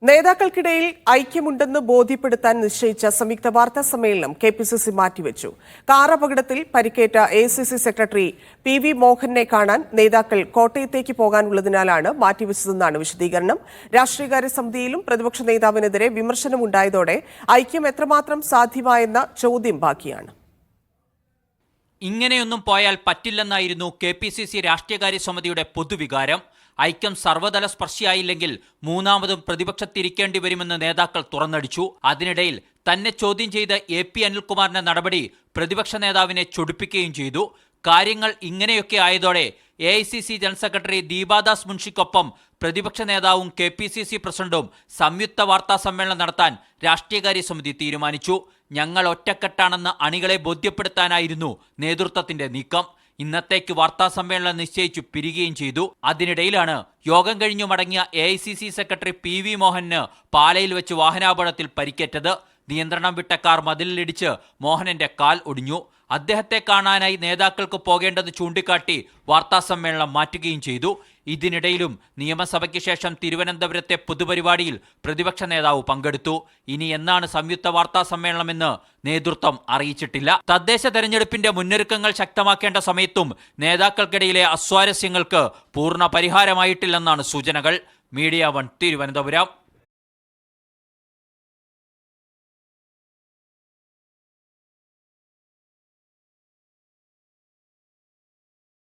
നേതാക്കൾക്കിടയിൽ ഐക്യമുണ്ടെന്ന് ബോധ്യപ്പെടുത്താൻ നിശ്ചയിച്ച സംയുക്ത വാർത്താ സമ്മേളനം കെപിസിസി മാറ്റിവെച്ചു. കാർ അപകടത്തിൽ പരിക്കേറ്റ എഐസിസി സെക്രട്ടറി പി.വി. മോഹനെ കാണാൻ നേതാക്കൾ കോട്ടയത്തേക്ക് പോകാനുള്ളതിനാലാണ് മാറ്റിവെച്ചതെന്നാണ് വിശദീകരണം. രാഷ്ട്രീയകാര്യ സമിതിയിലും പ്രതിപക്ഷ നേതാവിനെതിരെ വിമർശനമുണ്ടായതോടെ ഐക്യം എത്രമാത്രം സാധ്യമായെന്ന ചോദ്യം ബാക്കിയാണ്. ഇങ്ങനെയൊന്നും പോയാൽ പറ്റില്ലെന്നായിരുന്നു കെപിസിസി രാഷ്ട്രീയകാര്യ സമിതിയുടെ പൊതുവികാരം. ഐക്യം സർവ്വതല സ്പർശിയായില്ലെങ്കിൽ മൂന്നാമതും പ്രതിപക്ഷത്തിരിക്കേണ്ടി വരുമെന്ന് നേതാക്കൾ തുറന്നടിച്ചു. അതിനിടയിൽ തന്നെ ചോദ്യം ചെയ്ത് എ.പി. അനിൽകുമാറിന്റെ നടപടി പ്രതിപക്ഷ നേതാവിനെ ചൊടിപ്പിക്കുകയും ചെയ്തു. കാര്യങ്ങൾ ഇങ്ങനെയൊക്കെ ആയതോടെ എഐസിസി ജനറൽ സെക്രട്ടറി ദീപാദാസ് മുൻഷിക്കൊപ്പം പ്രതിപക്ഷ നേതാവും കെപിസിസി പ്രസിഡന്റും സംയുക്ത വാർത്താ സമ്മേളനം നടത്താൻ രാഷ്ട്രീയകാര്യ സമിതി തീരുമാനിച്ചു. ഞങ്ങൾ ഒറ്റക്കെട്ടാണെന്ന് അണികളെ ബോധ്യപ്പെടുത്താനായിരുന്നു നേതൃത്വത്തിന്റെ നീക്കം. ഇന്നത്തേക്ക് വാർത്താ സമ്മേളനം നിശ്ചയിച്ചു പിരിയുകയും ചെയ്തു. അതിനിടയിലാണ് യോഗം കഴിഞ്ഞു മടങ്ങിയ എഐസിസി സെക്രട്ടറി പി.വി. മോഹന് പാലയിൽ വെച്ച് വാഹനാപകടത്തിൽ പരിക്കേറ്റത്. നിയന്ത്രണം വിട്ട കാർ മതിലിലിടിച്ച് മോഹനന്റെ കാൽ ഒടിഞ്ഞു. അദ്ദേഹത്തെ കാണാനായി നേതാക്കൾക്ക് പോകേണ്ടത് ചൂണ്ടിക്കാട്ടി വാർത്താ സമ്മേളനം മാറ്റുകയും ചെയ്തു. ഇതിനിടയിലും നിയമസഭയ്ക്ക് ശേഷം തിരുവനന്തപുരത്തെ പൊതുപരിപാടിയിൽ പ്രതിപക്ഷ നേതാവ് പങ്കെടുത്തു. ഇനി എന്നാണ് സംയുക്ത വാർത്താ സമ്മേളനമെന്ന് നേതൃത്വം അറിയിച്ചിട്ടില്ല. തദ്ദേശ തെരഞ്ഞെടുപ്പിന്റെ മുന്നൊരുക്കങ്ങൾ ശക്തമാക്കേണ്ട സമയത്തും നേതാക്കൾക്കിടയിലെ അസ്വാരസ്യങ്ങൾക്ക് പൂർണ്ണ പരിഹാരമായിട്ടില്ലെന്നാണ് സൂചനകൾ. മീഡിയ 1 തിരുവനന്തപുരം.